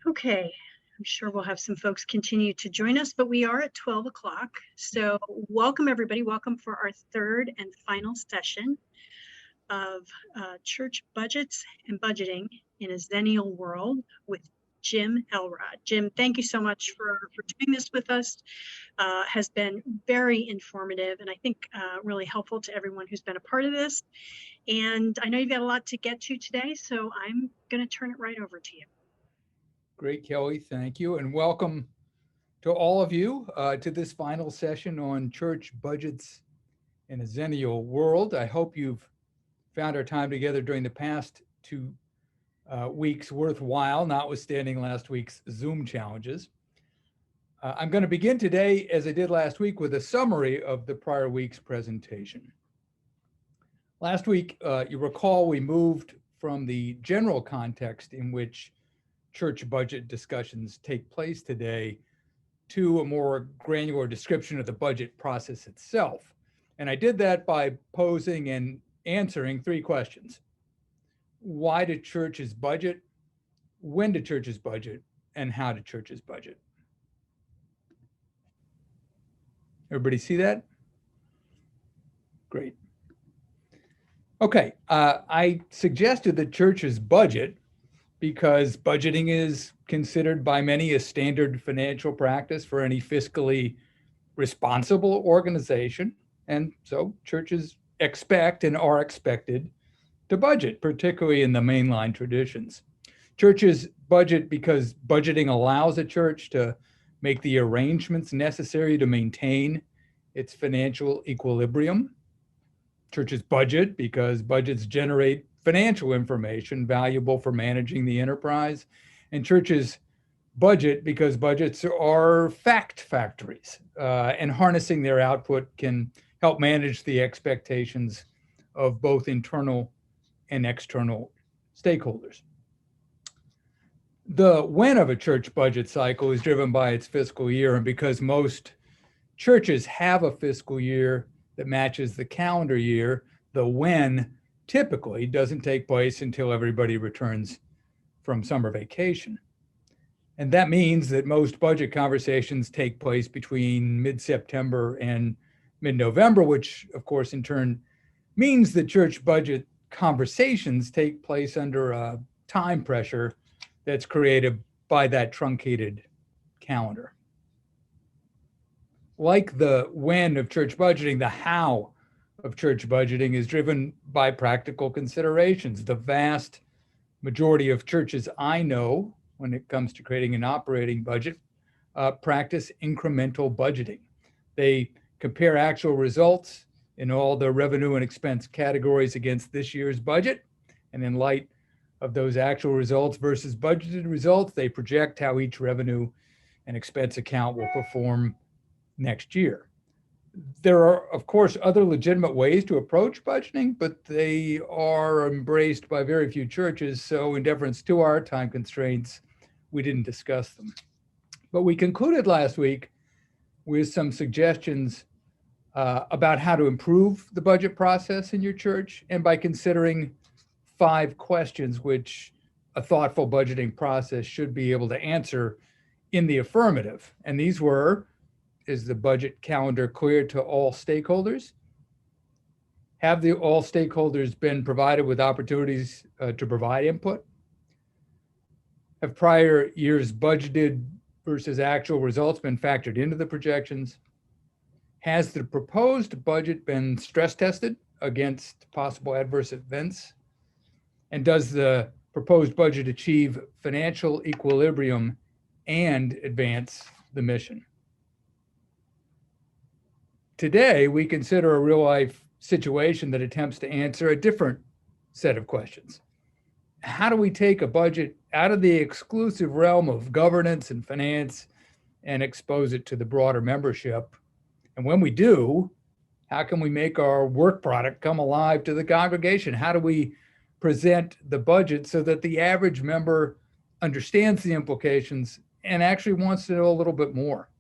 Okay, I'm sure we'll have some folks continue to join us, but we are at 12 o'clock. So welcome everybody. Welcome for our third and final session of church budgets and budgeting in a Xennial World with Jim Elrod. Jim, thank you so much for doing this with us. Has been very informative and I think really helpful to everyone who's been a part of this. And I know you've got a lot to get to today, so I'm going to turn it right over to you. Great, Kelly. Thank you. And welcome to all of you to this final session on church budgets in a Xennial World. I hope you've found our time together during the past 2 weeks worthwhile, notwithstanding last week's Zoom challenges. I'm going to begin today, as I did last week, with a summary of the prior week's presentation. Last week, you recall we moved from the general context in which church budget discussions take place today to a more granular description of the budget process itself. And I did that by posing and answering 3 questions. Why do churches budget? When do churches budget? And how do churches budget? Everybody see that? Great. Okay, I suggested that churches budget because budgeting is considered by many a standard financial practice for any fiscally responsible organization. And so churches expect and are expected to budget, particularly in the mainline traditions. Churches budget because budgeting allows a church to make the arrangements necessary to maintain its financial equilibrium. Churches budget because budgets generate financial information valuable for managing the enterprise. And churches budget because budgets are fact factories, and harnessing their output can help manage the expectations of both internal and external stakeholders. The when of a church budget cycle is driven by its fiscal year, and because most churches have a fiscal year that matches the calendar year, the when typically doesn't take place until everybody returns from summer vacation. And that means that most budget conversations take place between mid-September and mid-November, which of course in turn means that church budget conversations take place under a time pressure that's created by that truncated calendar. Like the when of church budgeting, the how of church budgeting is driven by practical considerations. The vast majority of churches I know, when it comes to creating an operating budget, practice incremental budgeting. They compare actual results in all the revenue and expense categories against this year's budget. And in light of those actual results versus budgeted results, they project how each revenue and expense account will perform next year. There are, of course, other legitimate ways to approach budgeting, but they are embraced by very few churches. So in deference to our time constraints, we didn't discuss them. But we concluded last week with some suggestions about how to improve the budget process in your church, and by considering 5 questions which a thoughtful budgeting process should be able to answer in the affirmative. And these were: is the budget calendar clear to all stakeholders? Have all stakeholders been provided with opportunities to provide input? Have prior years budgeted versus actual results been factored into the projections? Has the proposed budget been stress tested against possible adverse events? And does the proposed budget achieve financial equilibrium and advance the mission? Today, we consider a real-life situation that attempts to answer a different set of questions. How do we take a budget out of the exclusive realm of governance and finance and expose it to the broader membership? And when we do, how can we make our work product come alive to the congregation? How do we present the budget so that the average member understands the implications and actually wants to know a little bit more?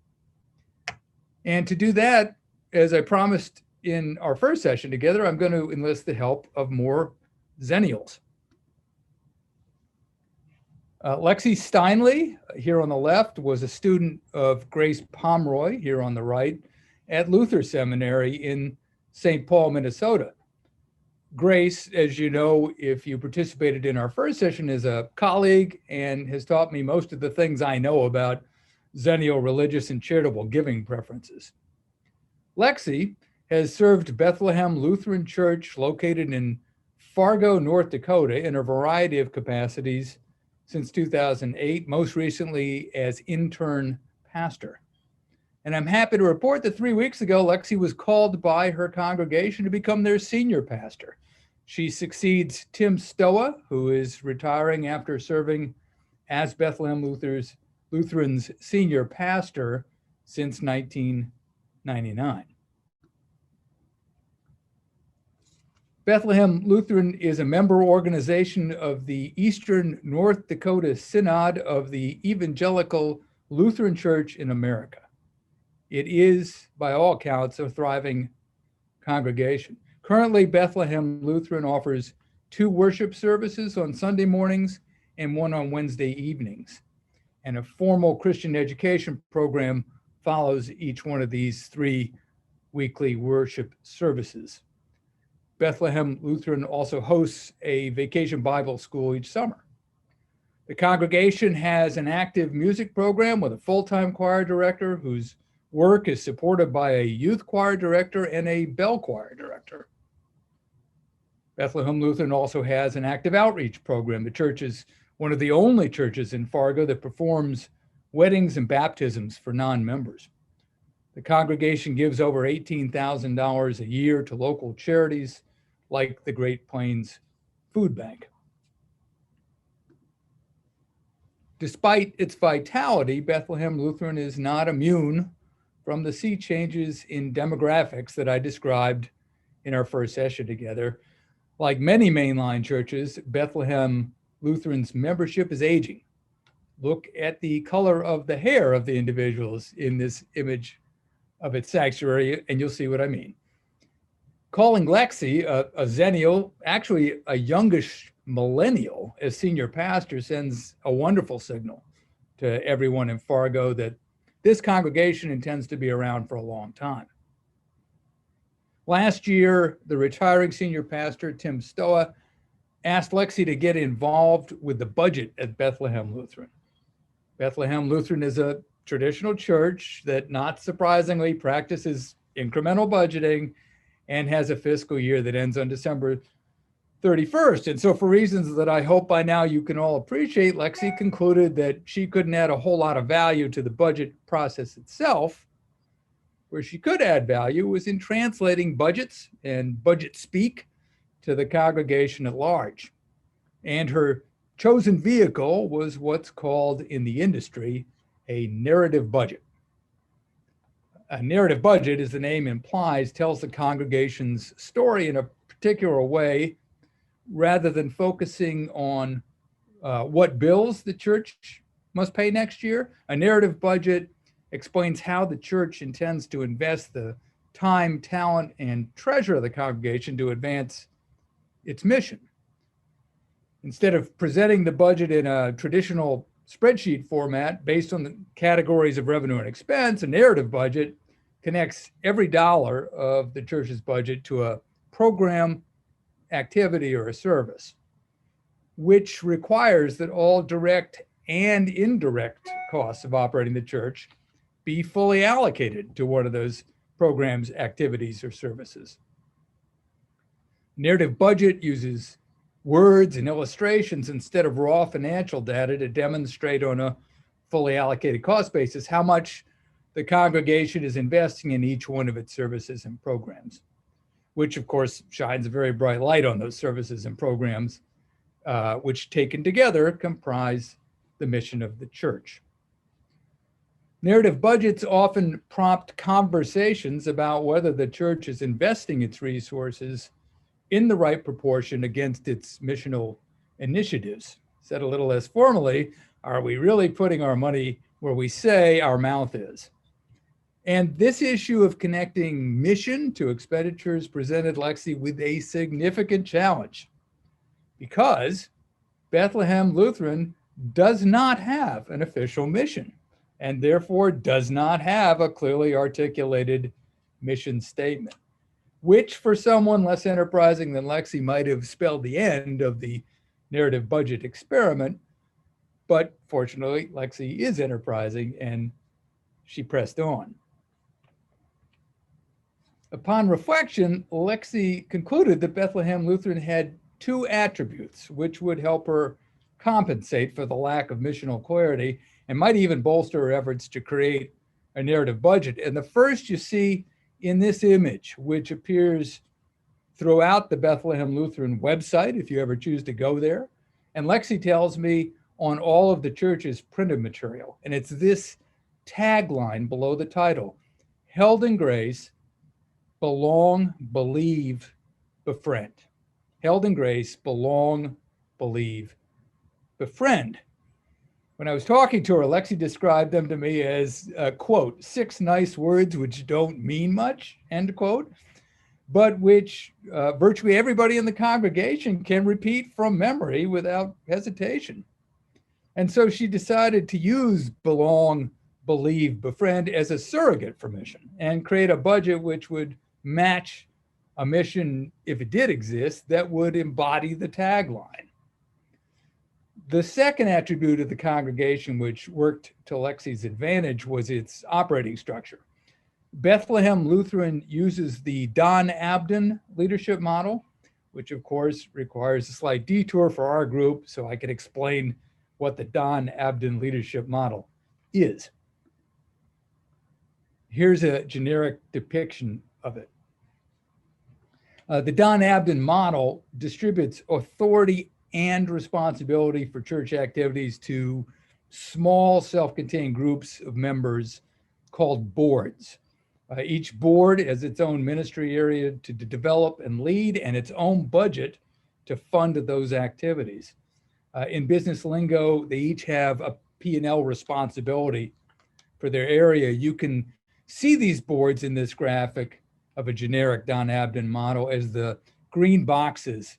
And to do that, as I promised in our first session together, I'm going to enlist the help of more Xennials. Lexi Steinley, here on the left, was a student of Grace Pomeroy, here on the right, at Luther Seminary in St. Paul, Minnesota. Grace, as you know, if you participated in our first session, is a colleague and has taught me most of the things I know about Xennial religious and charitable giving preferences. Lexi has served Bethlehem Lutheran Church, located in Fargo, North Dakota, in a variety of capacities since 2008, most recently as intern pastor. And I'm happy to report that 3 weeks ago, Lexi was called by her congregation to become their senior pastor. She succeeds Tim Stoa, who is retiring after serving as Bethlehem Lutheran's senior pastor since 1999. Bethlehem Lutheran is a member organization of the Eastern North Dakota Synod of the Evangelical Lutheran Church in America. It is, by all accounts, a thriving congregation. Currently, Bethlehem Lutheran offers 2 worship services on Sunday mornings and 1 on Wednesday evenings. And a formal Christian education program follows each one of these 3 weekly worship services. Bethlehem Lutheran also hosts a vacation Bible school each summer. The congregation has an active music program with a full-time choir director whose work is supported by a youth choir director and a bell choir director. Bethlehem Lutheran also has an active outreach program. The church is one of the only churches in Fargo that performs weddings and baptisms for non-members. The congregation gives over $18,000 a year to local charities like the Great Plains Food Bank. Despite its vitality, Bethlehem Lutheran is not immune from the sea changes in demographics that I described in our first session together. Like many mainline churches, Bethlehem Lutheran's membership is aging. Look at the color of the hair of the individuals in this image of its sanctuary, and you'll see what I mean. Calling Lexi a Xennial, actually a youngish millennial, as senior pastor sends a wonderful signal to everyone in Fargo that this congregation intends to be around for a long time. Last year, the retiring senior pastor, Tim Stoa, asked Lexi to get involved with the budget at Bethlehem Lutheran. Bethlehem Lutheran is a traditional church that, not surprisingly, practices incremental budgeting and has a fiscal year that ends on December 31st. And so, for reasons that I hope by now you can all appreciate, Lexi concluded that she couldn't add a whole lot of value to the budget process itself. Where she could add value was in translating budgets and budget speak to the congregation at large. And her chosen vehicle was what's called in the industry a narrative budget. A narrative budget, as the name implies, tells the congregation's story in a particular way rather than focusing on what bills the church must pay next year. A narrative budget explains how the church intends to invest the time, talent, and treasure of the congregation to advance its mission. Instead of presenting the budget in a traditional spreadsheet format based on the categories of revenue and expense, a narrative budget connects every dollar of the church's budget to a program, activity, or a service, which requires that all direct and indirect costs of operating the church be fully allocated to one of those programs, activities, or services. Narrative budget uses words and illustrations instead of raw financial data to demonstrate on a fully allocated cost basis how much the congregation is investing in each one of its services and programs, which of course shines a very bright light on those services and programs, which taken together comprise the mission of the church. Narrative budgets often prompt conversations about whether the church is investing its resources in the right proportion against its missional initiatives. Said a little less formally, are we really putting our money where we say our mouth is? And this issue of connecting mission to expenditures presented Lexi with a significant challenge because Bethlehem Lutheran does not have an official mission and therefore does not have a clearly articulated mission statement, which for someone less enterprising than Lexi might have spelled the end of the narrative budget experiment. But fortunately, Lexi is enterprising and she pressed on. Upon reflection, Lexi concluded that Bethlehem Lutheran had two attributes which would help her compensate for the lack of missional clarity and might even bolster her efforts to create a narrative budget. And the first you see in this image, which appears throughout the Bethlehem Lutheran website, if you ever choose to go there. And Lexi tells me on all of the church's printed material. And it's this tagline below the title: held in grace, belong, believe, befriend. Held in grace, belong, believe, befriend. When I was talking to her, Lexi described them to me as, quote, 6 nice words which don't mean much, end quote, but which virtually everybody in the congregation can repeat from memory without hesitation. And so she decided to use belong, believe, befriend as a surrogate for mission and create a budget which would match a mission, if it did exist, that would embody the tagline. The second attribute of the congregation which worked to Lexi's advantage was its operating structure. Bethlehem Lutheran uses the Don Abden leadership model, which of course requires a slight detour for our group, so I can explain what the Don Abden leadership model is. Here's a generic depiction of it. The Don Abden model distributes authority and responsibility for church activities to small self-contained groups of members called boards. Each board has its own ministry area to develop and lead and its own budget to fund those activities. In business lingo, they each have a P&L responsibility for their area. You can see these boards in this graphic of a generic Don Abden model as the green boxes,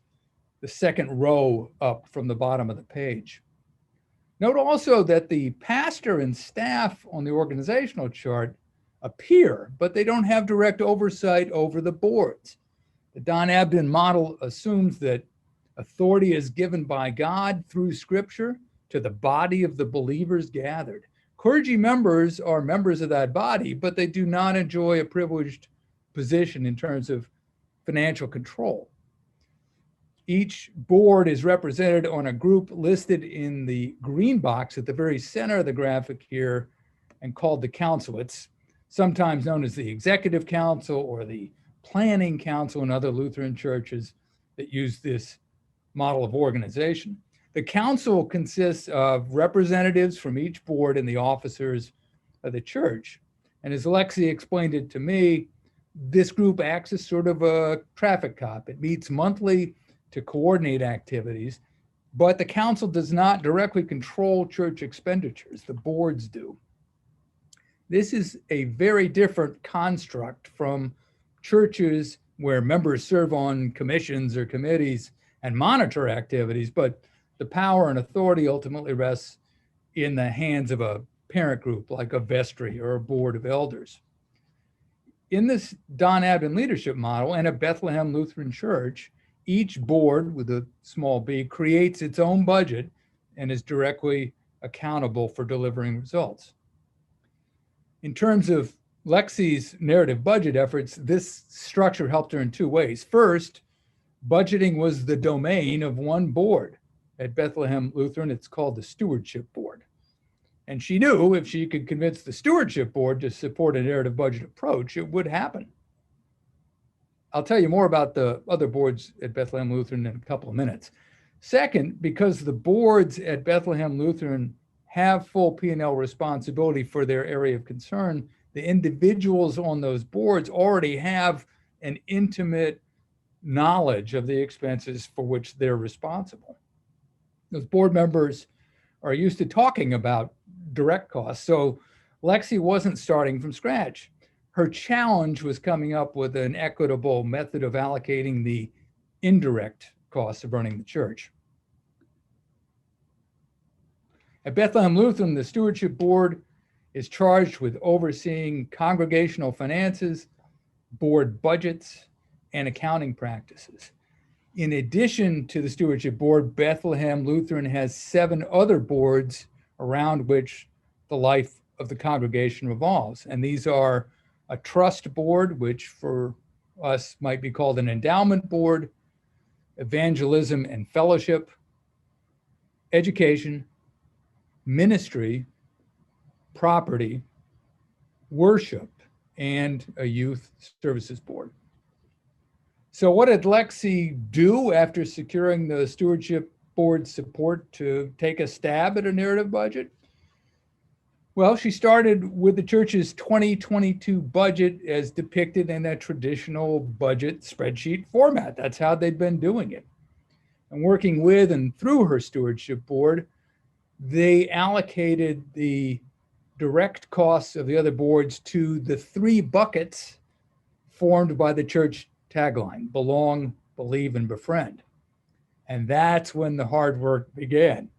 the second row up from the bottom of the page. Note also that the pastor and staff on the organizational chart appear, but they don't have direct oversight over the boards. The Don Abden model assumes that authority is given by God through Scripture to the body of the believers gathered. Clergy members are members of that body, but they do not enjoy a privileged position in terms of financial control. Each board is represented on a group listed in the green box at the very center of the graphic here and called the council. It's sometimes known as the executive council or the planning council in other Lutheran churches that use this model of organization. The council consists of representatives from each board and the officers of the church. And as Lexi explained it to me, this group acts as sort of a traffic cop. It meets monthly to coordinate activities, but the council does not directly control church expenditures. The boards do. This is a very different construct from churches where members serve on commissions or committees and monitor activities, but the power and authority ultimately rests in the hands of a parent group like a vestry or a board of elders. In this Don Abden leadership model and a Bethlehem Lutheran church, each board with a small b creates its own budget and is directly accountable for delivering results. In terms of Lexi's narrative budget efforts, this structure helped her in 2 ways. First, budgeting was the domain of one board. At Bethlehem Lutheran, it's called the Stewardship Board. And she knew if she could convince the Stewardship Board to support a narrative budget approach, it would happen. I'll tell you more about the other boards at Bethlehem Lutheran in a couple of minutes. Second, because the boards at Bethlehem Lutheran have full P&L responsibility for their area of concern, the individuals on those boards already have an intimate knowledge of the expenses for which they're responsible. Those board members are used to talking about direct costs, so Lexi wasn't starting from scratch. Her challenge was coming up with an equitable method of allocating the indirect costs of running the church. At Bethlehem Lutheran, the Stewardship Board is charged with overseeing congregational finances, board budgets, and accounting practices. In addition to the Stewardship Board, Bethlehem Lutheran has 7 other boards around which the life of the congregation revolves. And these are a trust board, which for us might be called an endowment board, evangelism and fellowship, education, ministry, property, worship, and a youth services board. So what did Lexi do after securing the Stewardship Board's support to take a stab at a narrative budget? Well, she started with the church's 2022 budget as depicted in a traditional budget spreadsheet format. That's how they'd been doing it. And working with and through her Stewardship Board, they allocated the direct costs of the other boards to the 3 buckets formed by the church tagline: belong, believe, and befriend. And that's when the hard work began.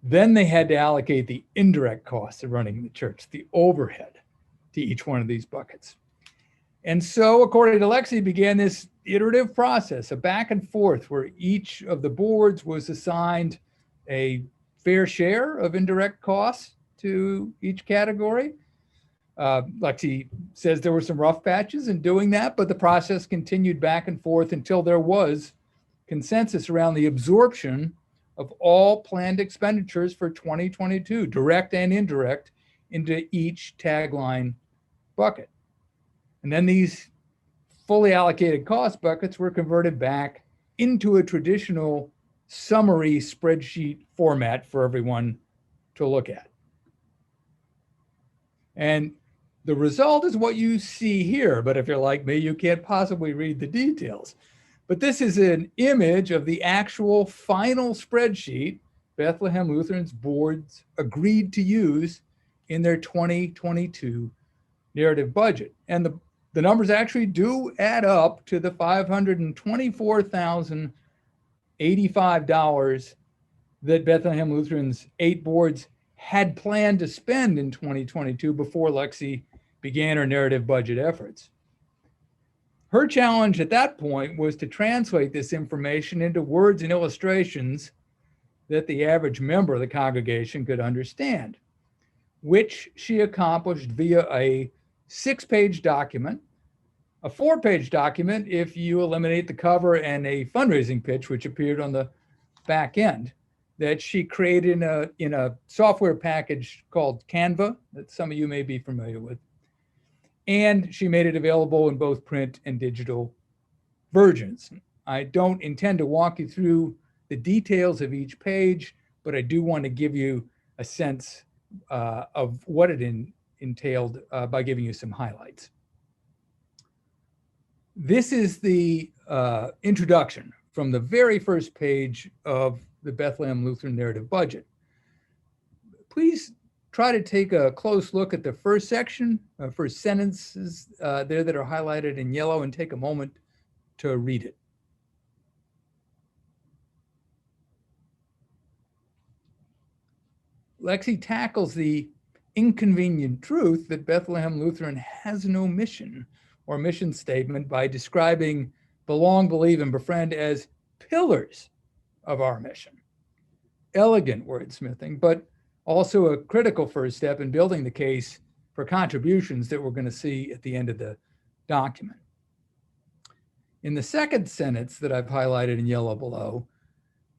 Then they had to allocate the indirect costs of running the church, the overhead, to each one of these buckets. And so, according to Lexi, began this iterative process, a back and forth where each of the boards was assigned a fair share of indirect costs to each category. Lexi says there were some rough patches in doing that, but the process continued back and forth until there was consensus around the absorption of all planned expenditures for 2022, direct and indirect, into each tagline bucket. And then these fully allocated cost buckets were converted back into a traditional summary spreadsheet format for everyone to look at. And the result is what you see here, but if you're like me, you can't possibly read the details. But this is an image of the actual final spreadsheet Bethlehem Lutheran's boards agreed to use in their 2022 narrative budget. And the numbers actually do add up to the $524,085 that Bethlehem Lutheran's 8 boards had planned to spend in 2022 before Lexi began her narrative budget efforts. Her challenge at that point was to translate this information into words and illustrations that the average member of the congregation could understand, which she accomplished via a 6-page document, a 4-page document if you eliminate the cover, and a fundraising pitch, which appeared on the back end, that she created in a software package called Canva that some of you may be familiar with. And she made it available in both print and digital versions. I don't intend to walk you through the details of each page, but I do want to give you a sense of what it entailed by giving you some highlights. This is the introduction from the very first page of the Bethlehem Lutheran narrative budget. Please try to take a close look at the first section, first sentences there that are highlighted in yellow, and take a moment to read it. Lexi tackles the inconvenient truth that Bethlehem Lutheran has no mission or mission statement by describing belong, believe, and befriend as pillars of our mission. Elegant wordsmithing, but also a critical first step in building the case for contributions that we're going to see at the end of the document. In the second sentence that I've highlighted in yellow below,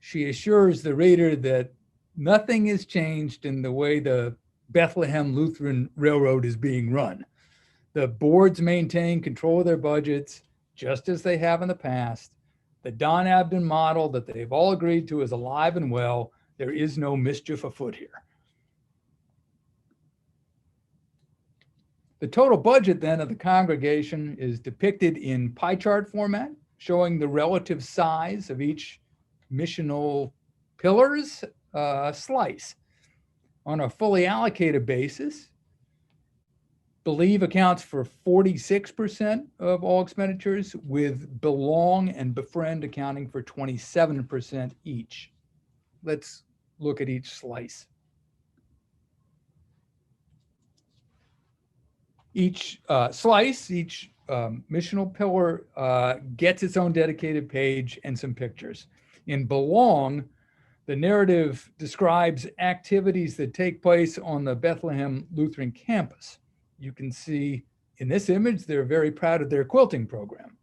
she assures the reader that nothing has changed in the way the Bethlehem Lutheran Railroad is being run. The boards maintain control of their budgets just as they have in the past. The Don Abden model that they've all agreed to is alive and well. There is no mischief afoot here. The total budget then of the congregation is depicted in pie chart format, showing the relative size of each missional pillar's slice. On a fully allocated basis, believe accounts for 46% of all expenditures, with belong and befriend accounting for 27% each. Let's look at each slice Each slice, each missional pillar gets its own dedicated page and some pictures. In Belong, the narrative describes activities that take place on the Bethlehem Lutheran campus. You can see in this image, they're very proud of their quilting program.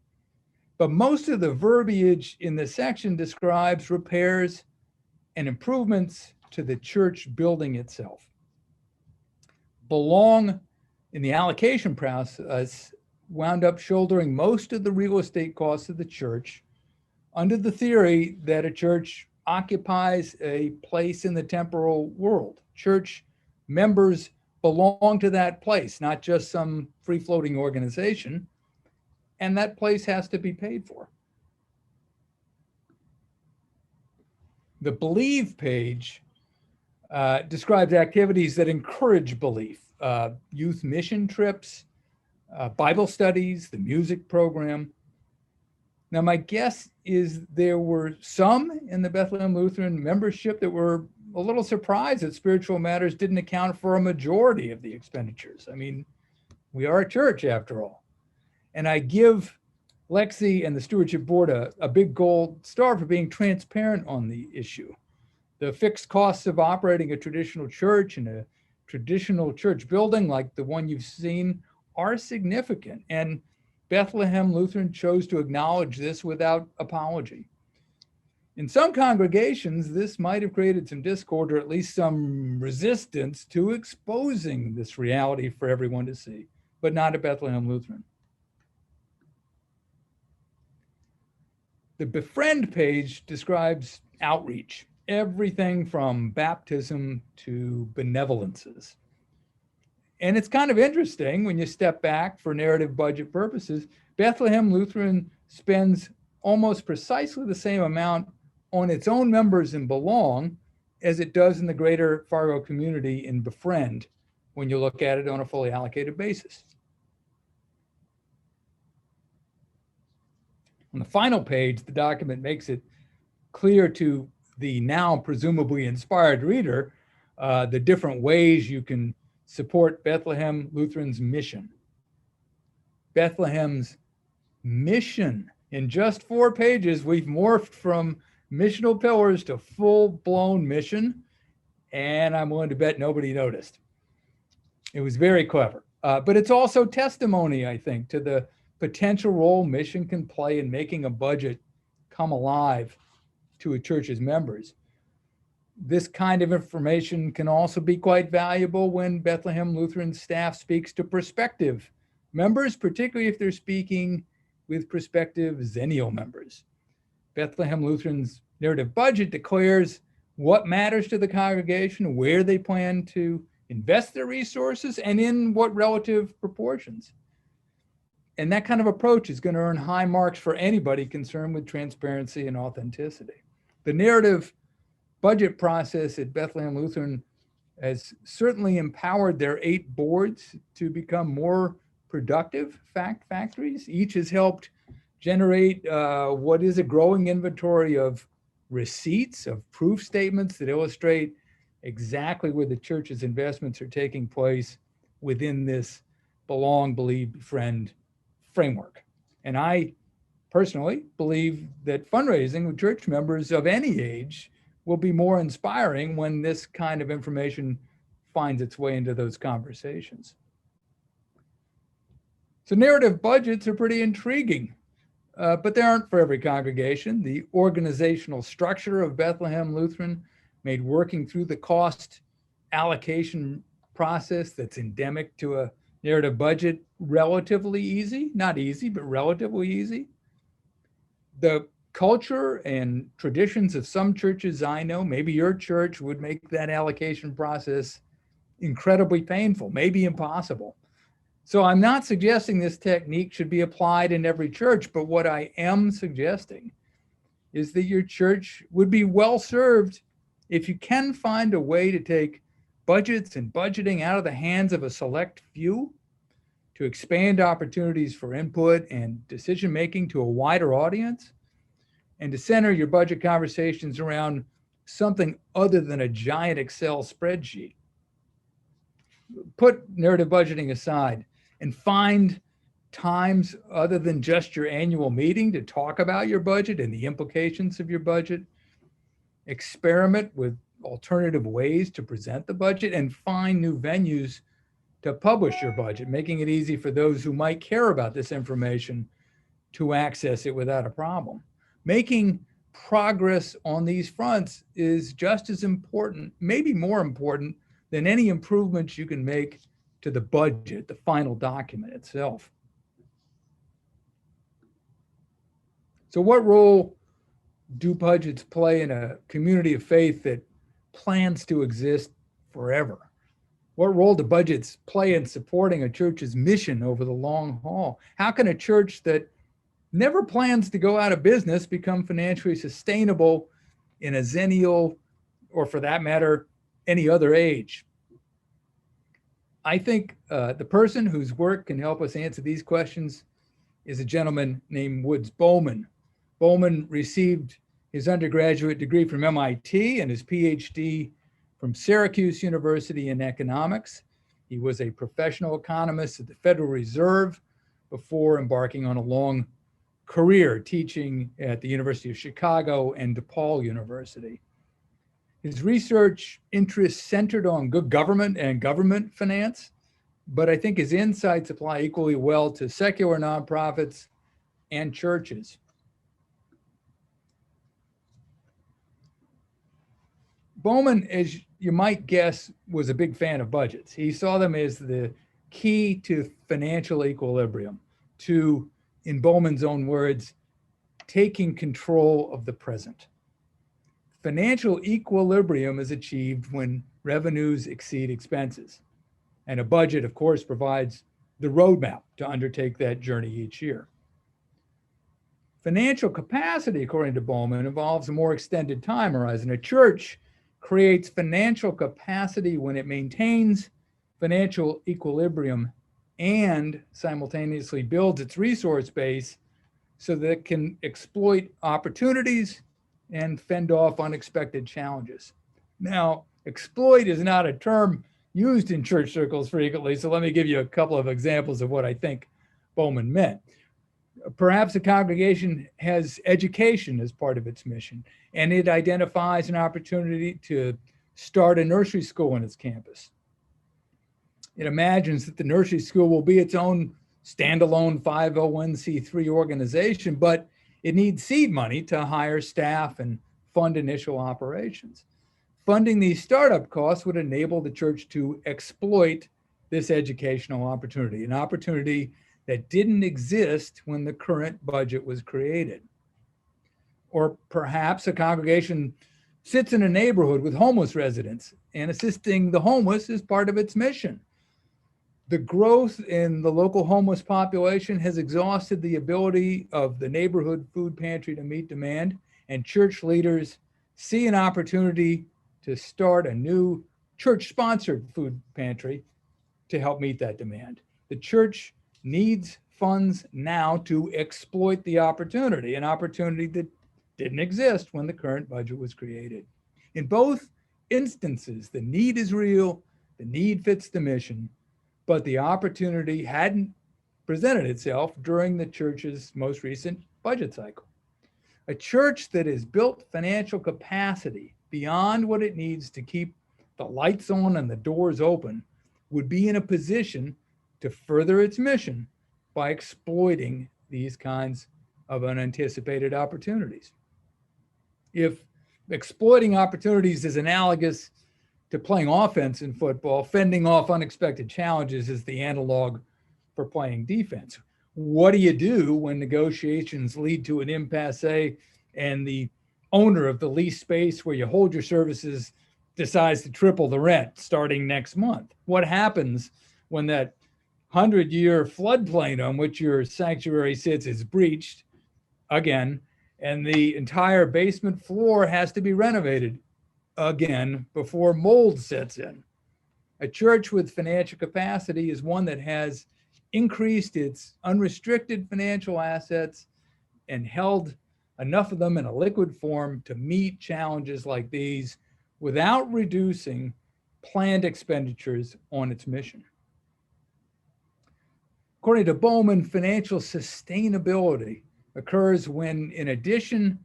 But most of the verbiage in this section describes repairs and improvements to the church building itself. Belong, in the allocation process, wound up shouldering most of the real estate costs of the church under the theory that a church occupies a place in the temporal world. Church members belong to that place, not just some free-floating organization, and that place has to be paid for. The Believe page describes activities that encourage belief, youth mission trips, Bible studies, the music program. Now, my guess is there were some in the Bethlehem Lutheran membership that were a little surprised that spiritual matters didn't account for a majority of the expenditures. I mean, we are a church after all. And I give Lexi and the stewardship board a big gold star for being transparent on the issue. The fixed costs of operating a traditional church and a traditional church building like the one you've seen are significant. And Bethlehem Lutheran chose to acknowledge this without apology. In some congregations, this might have created some discord or at least some resistance to exposing this reality for everyone to see, but not at Bethlehem Lutheran. The Befriend page describes outreach, everything from baptism to benevolences. And it's kind of interesting when you step back for narrative budget purposes. Bethlehem Lutheran spends almost precisely the same amount on its own members in Belong as it does in the greater Fargo community in Befriend when you look at it on a fully allocated basis. On the final page, the document makes it clear to the now presumably inspired reader the different ways you can support Bethlehem Lutheran's mission. Bethlehem's mission. In just 4 pages, we've morphed from missional pillars to full-blown mission, and I'm willing to bet nobody noticed. It was very clever, but it's also testimony, I think, to the potential role mission can play in making a budget come alive to a church's members. This kind of information can also be quite valuable when Bethlehem Lutheran staff speaks to prospective members, particularly if they're speaking with prospective Xennial members. Bethlehem Lutheran's narrative budget declares what matters to the congregation, where they plan to invest their resources, and in what relative proportions. And that kind of approach is going to earn high marks for anybody concerned with transparency and authenticity. The narrative budget process at Bethlehem Lutheran has certainly empowered their 8 boards to become more productive fact factories. Each has helped generate what is a growing inventory of receipts, of proof statements that illustrate exactly where the church's investments are taking place within this Belong, Believe, Befriend framework. And I personally believe that fundraising with church members of any age will be more inspiring when this kind of information finds its way into those conversations. So narrative budgets are pretty intriguing, but they aren't for every congregation. The organizational structure of Bethlehem Lutheran made working through the cost allocation process that's endemic to a narrative budget relatively easy, not easy, but relatively easy. The culture and traditions of some churches I know, maybe your church, would make that allocation process incredibly painful, maybe impossible. So I'm not suggesting this technique should be applied in every church, but what I am suggesting is that your church would be well served if you can find a way to take budgets and budgeting out of the hands of a select few, to expand opportunities for input and decision-making to a wider audience, and to center your budget conversations around something other than a giant Excel spreadsheet. Put narrative budgeting aside. and find times other than just your annual meeting to talk about your budget and the implications of your budget. Experiment with alternative ways to present the budget and find new venues to publish your budget, making it easy for those who might care about this information to access it without a problem. Making progress on these fronts is just as important, maybe more important, than any improvements you can make to the budget, the final document itself. So what role do budgets play in a community of faith that plans to exist forever? What role do budgets play in supporting a church's mission over the long haul? How can a church that never plans to go out of business become financially sustainable in a Xennial, or for that matter, any other age? I think the person whose work can help us answer these questions is a gentleman named Woods Bowman. Bowman received his undergraduate degree from MIT and his PhD from Syracuse University in economics. He was a professional economist at the Federal Reserve before embarking on a long career teaching at the University of Chicago and DePaul University. His research interests centered on good government and government finance, but I think his insights apply equally well to secular nonprofits and churches. Bowman, as you might guess, was a big fan of budgets. He saw them as the key to financial equilibrium, to, in Bowman's own words, taking control of the present. Financial equilibrium is achieved when revenues exceed expenses. And a budget, of course, provides the roadmap to undertake that journey each year. Financial capacity, according to Bowman, involves a more extended time horizon. A church creates financial capacity when it maintains financial equilibrium and simultaneously builds its resource base so that it can exploit opportunities and fend off unexpected challenges. Now, exploit is not a term used in church circles frequently, so let me give you a couple of examples of what I think Bowman meant. Perhaps a congregation has education as part of its mission, and it identifies an opportunity to start a nursery school on its campus. It imagines that the nursery school will be its own standalone 501c3 organization, but it needs seed money to hire staff and fund initial operations. Funding these startup costs would enable the church to exploit this educational opportunity, an opportunity that didn't exist when the current budget was created. Or perhaps a congregation sits in a neighborhood with homeless residents, and assisting the homeless is part of its mission. The growth in the local homeless population has exhausted the ability of the neighborhood food pantry to meet demand, and church leaders see an opportunity to start a new church-sponsored food pantry to help meet that demand. The church needs funds now to exploit the opportunity, an opportunity that didn't exist when the current budget was created. In both instances, the need is real, the need fits the mission, but the opportunity hadn't presented itself during the church's most recent budget cycle. A church that has built financial capacity beyond what it needs to keep the lights on and the doors open would be in a position to further its mission by exploiting these kinds of unanticipated opportunities. If exploiting opportunities is analogous to playing offense in football, fending off unexpected challenges is the analog for playing defense. What do you do when negotiations lead to an impasse and the owner of the leased space where you hold your services decides to triple the rent starting next month? What happens when that 100-year floodplain on which your sanctuary sits is breached again, and the entire basement floor has to be renovated again before mold sets in? A church with financial capacity is one that has increased its unrestricted financial assets and held enough of them in a liquid form to meet challenges like these without reducing planned expenditures on its mission. According to Bowman, financial sustainability occurs when, in addition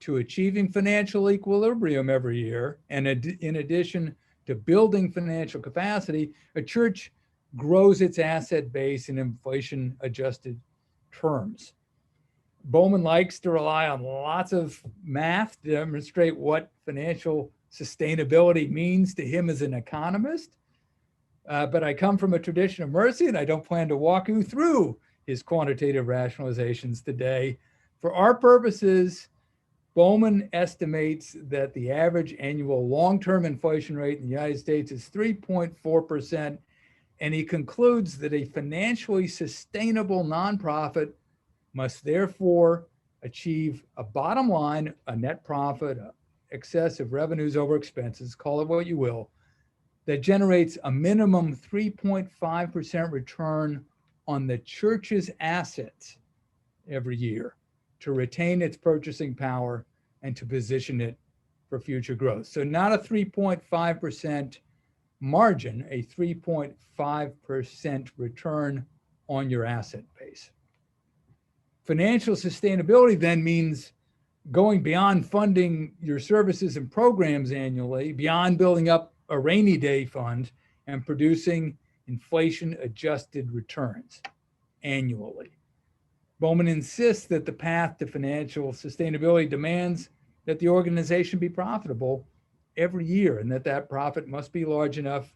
to achieving financial equilibrium every year, and in addition to building financial capacity, a church grows its asset base in inflation-adjusted terms. Bowman likes to rely on lots of math to demonstrate what financial sustainability means to him as an economist. But I come from a tradition of mercy, and I don't plan to walk you through his quantitative rationalizations today. For our purposes, Bowman estimates that the average annual long-term inflation rate in the United States is 3.4%, and he concludes that a financially sustainable nonprofit must therefore achieve a bottom line, a net profit, excess of revenues over expenses, call it what you will, that generates a minimum 3.5% return on the church's assets every year to retain its purchasing power and to position it for future growth. So not a 3.5% margin, a 3.5% return on your asset base. Financial sustainability then means going beyond funding your services and programs annually, beyond building up a rainy day fund, and producing inflation-adjusted returns annually. Bowman insists that the path to financial sustainability demands that the organization be profitable every year, and that profit must be large enough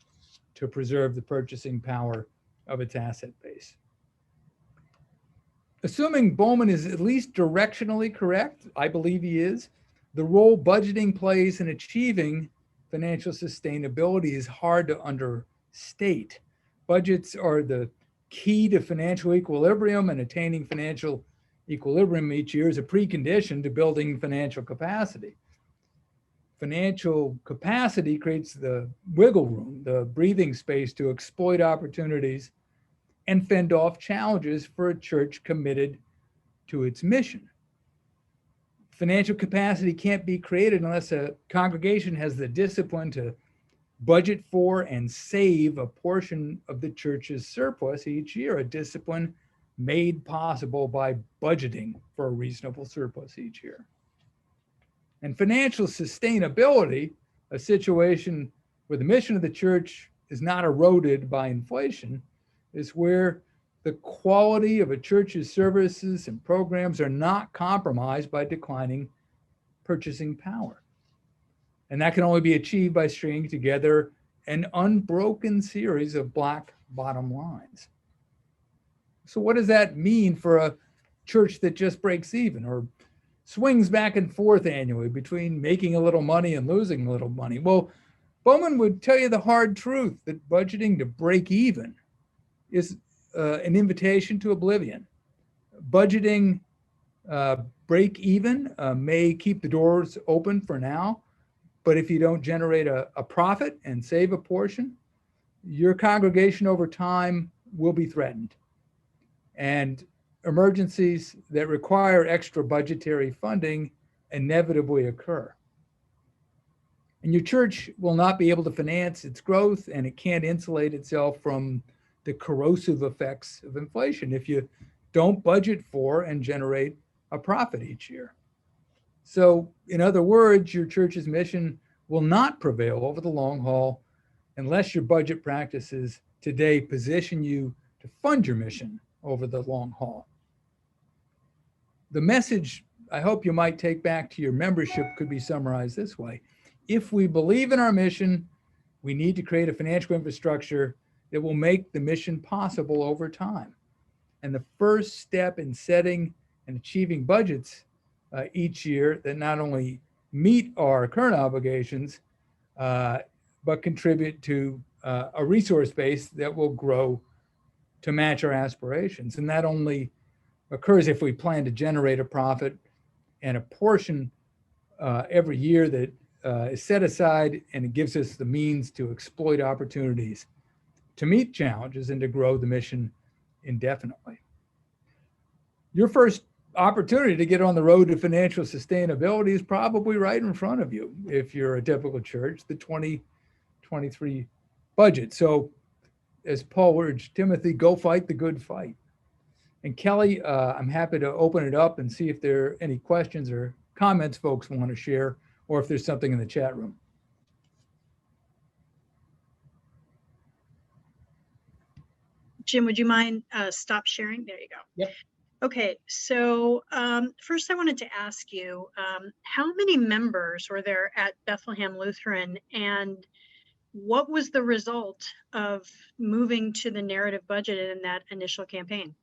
to preserve the purchasing power of its asset base. Assuming Bowman is at least directionally correct, I believe he is, the role budgeting plays in achieving financial sustainability is hard to understate. Budgets are the key to financial equilibrium, and attaining financial equilibrium each year is a precondition to building financial capacity. Financial capacity creates the wiggle room, the breathing space to exploit opportunities and fend off challenges for a church committed to its mission. Financial capacity can't be created unless a congregation has the discipline to budget for and save a portion of the church's surplus each year, a discipline made possible by budgeting for a reasonable surplus each year. And financial sustainability, a situation where the mission of the church is not eroded by inflation, is where the quality of a church's services and programs are not compromised by declining purchasing power. And that can only be achieved by stringing together an unbroken series of black bottom lines. So what does that mean for a church that just breaks even or swings back and forth annually between making a little money and losing a little money? Well, Bowman would tell you the hard truth that budgeting to break even is an invitation to oblivion. Budgeting break even may keep the doors open for now, but if you don't generate a profit and save a portion, your congregation over time will be threatened. And emergencies that require extra budgetary funding inevitably occur. And your church will not be able to finance its growth, and it can't insulate itself from the corrosive effects of inflation if you don't budget for and generate a profit each year. So, in other words, your church's mission will not prevail over the long haul unless your budget practices today position you to fund your mission over the long haul. The message I hope you might take back to your membership could be summarized this way. If we believe in our mission, we need to create a financial infrastructure that will make the mission possible over time. And the first step in setting and achieving budgets each year that not only meet our current obligations, but contribute to a resource base that will grow to match our aspirations. And that only occurs if we plan to generate a profit and a portion every year that is set aside, and it gives us the means to exploit opportunities to meet challenges and to grow the mission indefinitely. Your first opportunity to get on the road to financial sustainability is probably right in front of you if you're a typical church, the 2023 budget. So as Paul urged Timothy, go fight the good fight. And Kelly, I'm happy to open it up and see if there are any questions or comments folks want to share, or if there's something in the chat room. Jim, would you mind stop sharing? There you go. Yep. Okay, so first I wanted to ask you, how many members were there at Bethlehem Lutheran, and what was the result of moving to the narrative budget in that initial campaign?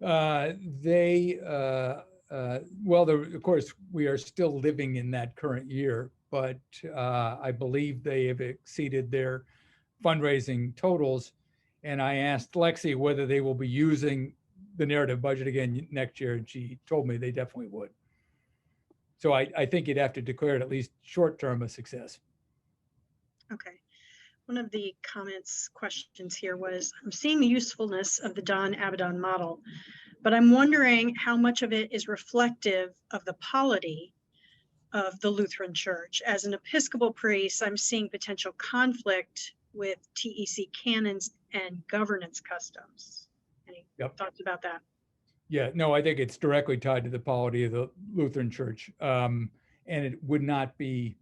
Well, of course, we are still living in that current year, but I believe they have exceeded their fundraising totals. And I asked Lexi whether they will be using the narrative budget again next year, and she told me they definitely would. So I think you'd have to declare it at least short-term a success. Okay. One of the questions here was, I'm seeing the usefulness of the Don Abaddon model, but I'm wondering how much of it is reflective of the polity of the Lutheran Church. As an Episcopal priest, I'm seeing potential conflict with TEC canons and governance customs. Any thoughts about that? Yeah, no, I think it's directly tied to the polity of the Lutheran Church, and it would not be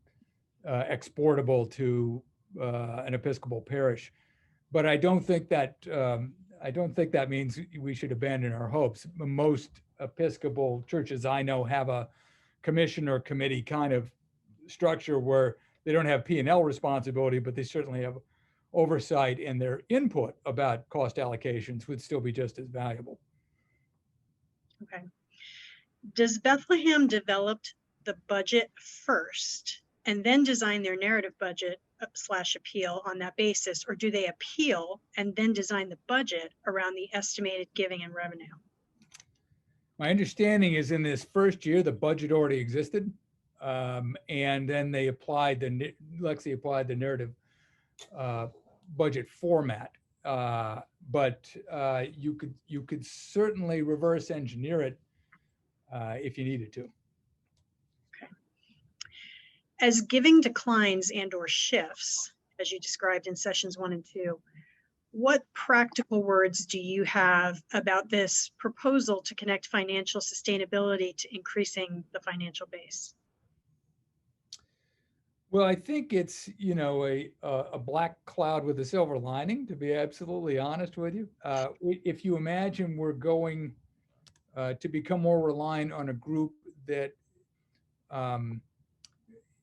exportable to an Episcopal parish. But I don't think that means we should abandon our hopes. Most Episcopal churches I know have a commission or committee kind of structure where they don't have P&L responsibility, but they certainly have oversight, and their input about cost allocations would still be just as valuable. Okay. Does Bethlehem develop the budget first and then design their narrative budget / appeal on that basis, or do they appeal and then design the budget around the estimated giving and revenue? My understanding is in this first year, the budget already existed. And then Lexi applied the narrative budget format. But you could certainly reverse engineer it if you needed to. Okay. As giving declines and or shifts, as you described in sessions 1 and 2, what practical words do you have about this proposal to connect financial sustainability to increasing the financial base? Well, I think it's, a black cloud with a silver lining, to be absolutely honest with you. If you imagine we're going to become more reliant on a group that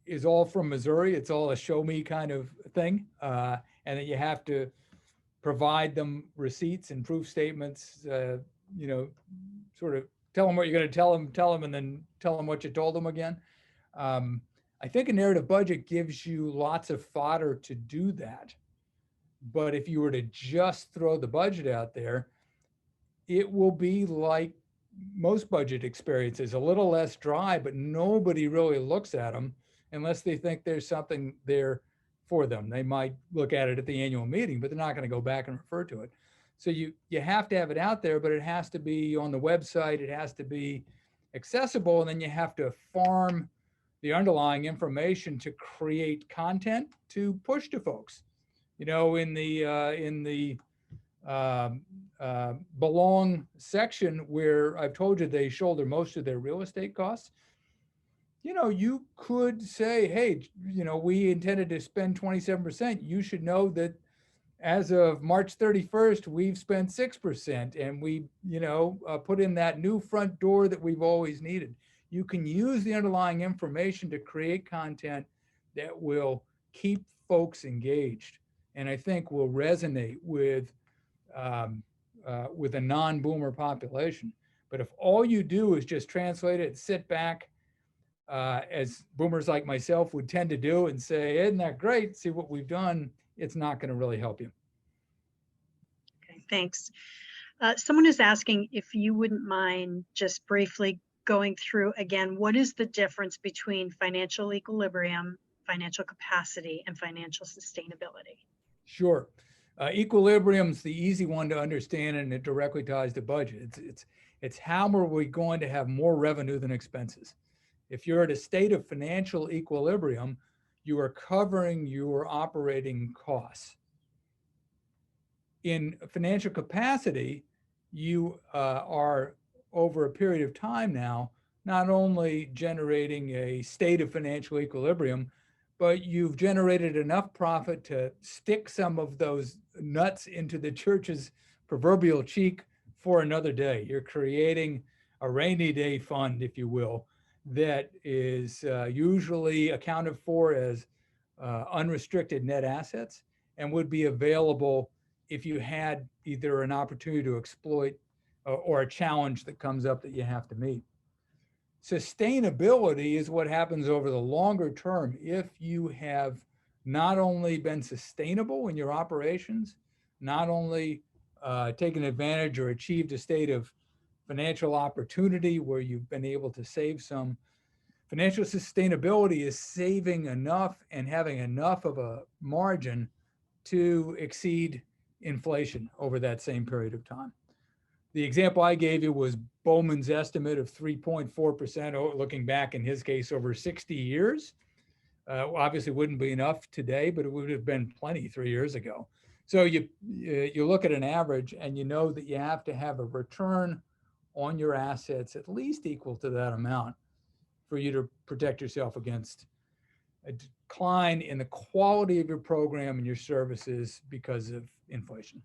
is all from Missouri, it's all a show me kind of thing, and that you have to provide them receipts and proof statements, sort of tell them what you're going to tell them, and then tell them what you told them again. I think a narrative budget gives you lots of fodder to do that. But if you were to just throw the budget out there, it will be like most budget experiences, a little less dry, but nobody really looks at them unless they think there's something there for them. They might look at it at the annual meeting, but they're not going to go back and refer to it. So you have to have it out there, but it has to be on the website. It has to be accessible. And then you have to farm the underlying information to create content to push to folks. In the belong section, where I've told you they shoulder most of their real estate costs, you could say, hey, we intended to spend 27%. You should know that as of March 31st, we've spent 6%, and we, put in that new front door that we've always needed. You can use the underlying information to create content that will keep folks engaged, and I think will resonate with a non-boomer population. But if all you do is just translate it, sit back, as boomers like myself would tend to do, and say, isn't that great? See what we've done. It's not going to really help you. Okay, thanks. Someone is asking if you wouldn't mind just briefly going through again, what is the difference between financial equilibrium, financial capacity, and financial sustainability? Sure. Equilibrium's the easy one to understand, and it directly ties to budget. It's how are we going to have more revenue than expenses? If you're at a state of financial equilibrium, you are covering your operating costs. In financial capacity, you are over a period of time now, not only generating a state of financial equilibrium, but you've generated enough profit to stick some of those nuts into the church's proverbial cheek for another day. You're creating a rainy day fund, if you will, that is usually accounted for as unrestricted net assets and would be available if you had either an opportunity to exploit or a challenge that comes up that you have to meet. Sustainability is what happens over the longer term if you have not only been sustainable in your operations, not only taken advantage or achieved a state of financial opportunity where you've been able to save some. Financial sustainability is saving enough and having enough of a margin to exceed inflation over that same period of time. The example I gave you was Bowman's estimate of 3.4%, looking back in his case over 60 years. Obviously wouldn't be enough today, but it would have been plenty 3 years ago. So you look at an average and you know that you have to have a return on your assets at least equal to that amount for you to protect yourself against a decline in the quality of your program and your services because of inflation.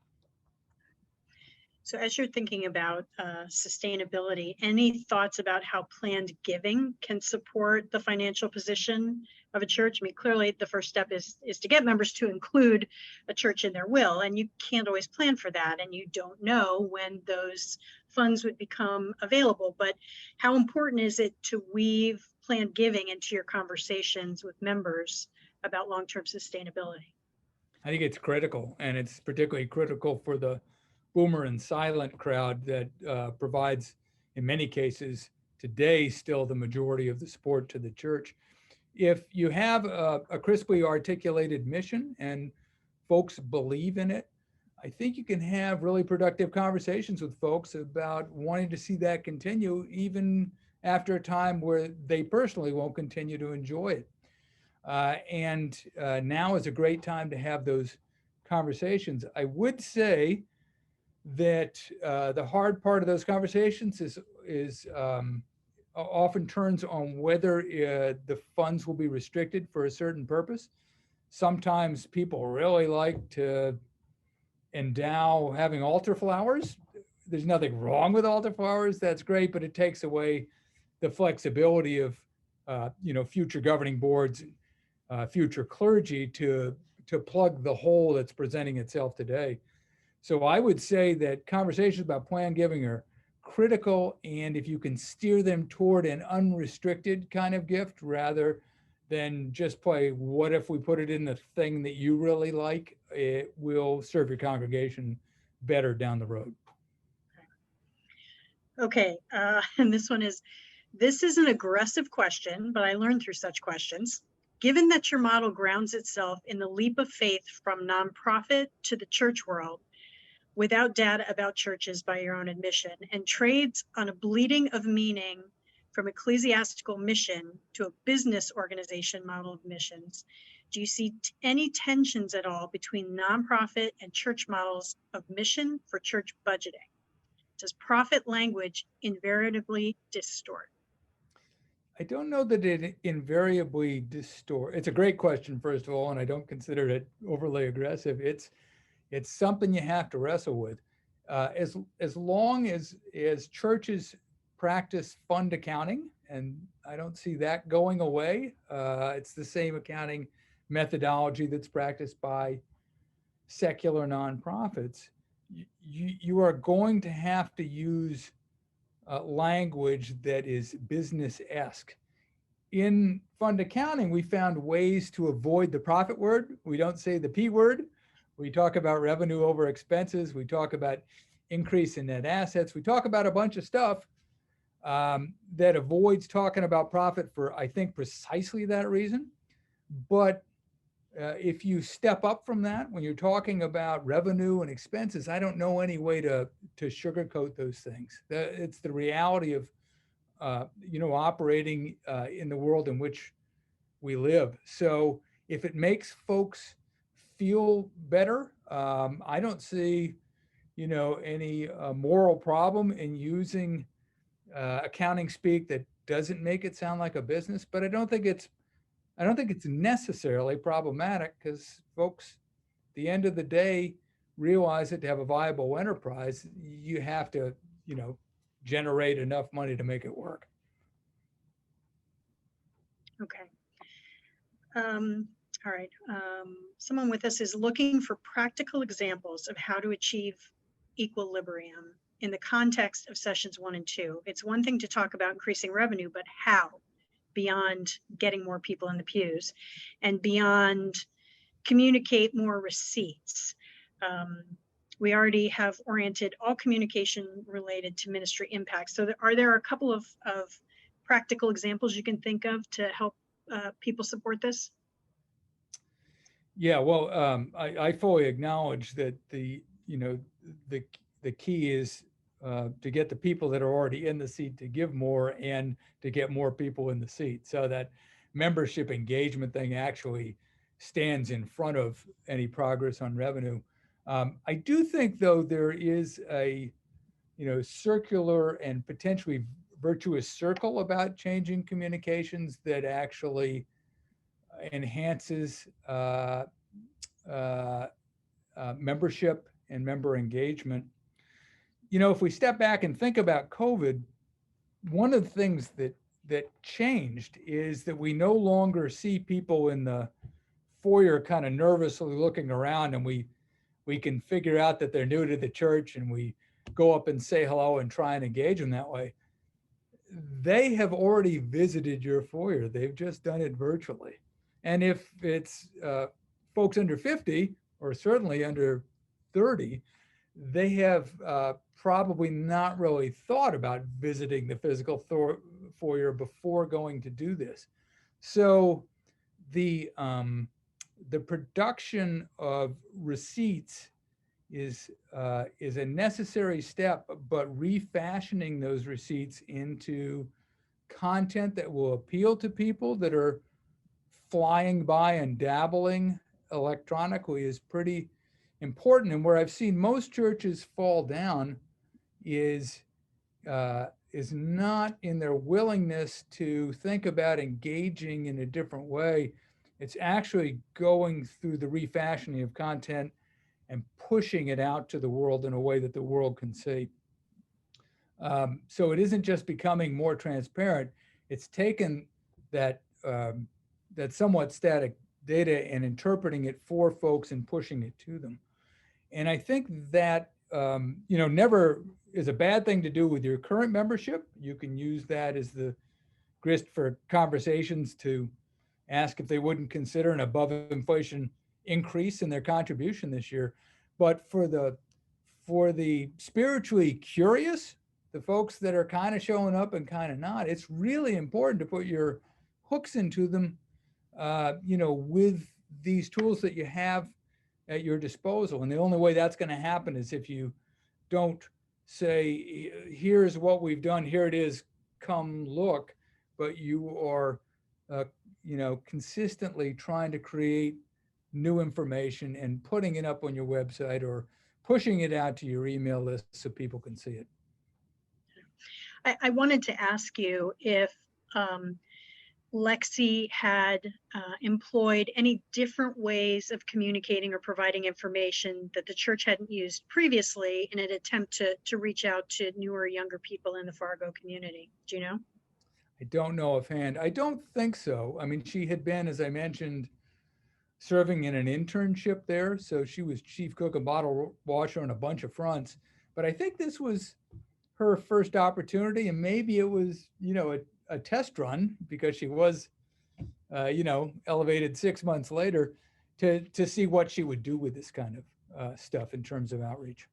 So as you're thinking about sustainability, any thoughts about how planned giving can support the financial position of a church? I mean, clearly the first step is to get members to include a church in their will, and you can't always plan for that, and you don't know when those funds would become available. But how important is it to weave planned giving into your conversations with members about long-term sustainability? I think it's critical, and it's particularly critical for the boomer and silent crowd that provides, in many cases, today still the majority of the support to the church. If you have a crisply articulated mission and folks believe in it, I think you can have really productive conversations with folks about wanting to see that continue even after a time where they personally won't continue to enjoy it. Now is a great time to have those conversations. I would say that the hard part of those conversations is often turns on whether the funds will be restricted for a certain purpose. Sometimes people really like to endow having altar flowers. There's nothing wrong with altar flowers. That's great, but it takes away the flexibility of future governing boards, future clergy to plug the hole that's presenting itself today. So I would say that conversations about planned giving are critical, and if you can steer them toward an unrestricted kind of gift rather than just play what if we put it in the thing that you really like, it will serve your congregation better down the road. Okay, and this is an aggressive question, but I learned through such questions. Given that your model grounds itself in the leap of faith from nonprofit to the church world, without data about churches by your own admission, and trades on a bleeding of meaning from ecclesiastical mission to a business organization model of missions, do you see any tensions at all between nonprofit and church models of mission for church budgeting? Does profit language invariably distort? I don't know that it invariably distorts. It's a great question, first of all, and I don't consider it overly aggressive. It's something you have to wrestle with. As long as churches practice fund accounting, and I don't see that going away. It's the same accounting methodology that's practiced by secular nonprofits. You are going to have to use language that is business-esque. In fund accounting, we found ways to avoid the profit word. We don't say the P word. We talk about revenue over expenses. We talk about increase in net assets. We talk about a bunch of stuff that avoids talking about profit for, I think, precisely that reason. But if you step up from that, when you're talking about revenue and expenses, I don't know any way to sugarcoat those things. It's the reality of, operating in the world in which we live. So if it makes folks feel better, I don't see, any moral problem in using accounting speak that doesn't make it sound like a business, but I don't think it's necessarily problematic, because folks, at the end of the day, realize that to have a viable enterprise, you have to, generate enough money to make it work. Okay. All right. Someone with us is looking for practical examples of how to achieve equilibrium in the context of sessions 1 and 2. It's one thing to talk about increasing revenue, but how? Beyond getting more people in the pews and beyond communicate more receipts. We already have oriented all communication related to ministry impact. So are there a couple of practical examples you can think of to help people support this? Yeah, well, I fully acknowledge that the key is to get the people that are already in the seat to give more, and to get more people in the seat, so that membership engagement thing actually stands in front of any progress on revenue. I do think, though, there is a circular and potentially virtuous circle about changing communications that actually enhances membership and member engagement. If we step back and think about COVID, one of the things that changed is that we no longer see people in the foyer kind of nervously looking around, and we can figure out that they're new to the church, and we go up and say hello and try and engage them that way. They have already visited your foyer. They've just done it virtually. And if it's folks under 50, or certainly under 30, they have probably not really thought about visiting the physical foyer before going to do this. So the production of receipts is a necessary step, but refashioning those receipts into content that will appeal to people that are flying by and dabbling electronically is pretty important. And where I've seen most churches fall down is not in their willingness to think about engaging in a different way. It's actually going through the refashioning of content and pushing it out to the world in a way that the world can see. So it isn't just becoming more transparent. It's taken that somewhat static data and interpreting it for folks and pushing it to them. And I think that never is a bad thing to do with your current membership. You can use that as the grist for conversations to ask if they wouldn't consider an above inflation increase in their contribution this year. But for the spiritually curious, the folks that are kind of showing up and kind of not, it's really important to put your hooks into them, with these tools that you have at your disposal. And the only way that's going to happen is if you don't say, here's what we've done, here it is, come look, but you are, consistently trying to create new information and putting it up on your website or pushing it out to your email list so people can see it. I wanted to ask you if Lexi had employed any different ways of communicating or providing information that the church hadn't used previously in an attempt to reach out to newer, younger people in the Fargo community. Do you know? I don't know offhand. I don't think so. I mean, she had been, as I mentioned, serving in an internship there. So she was chief cook and bottle washer on a bunch of fronts. But I think this was her first opportunity, and maybe it was, a test run, because she was, elevated 6 months later to see what she would do with this kind of stuff in terms of outreach.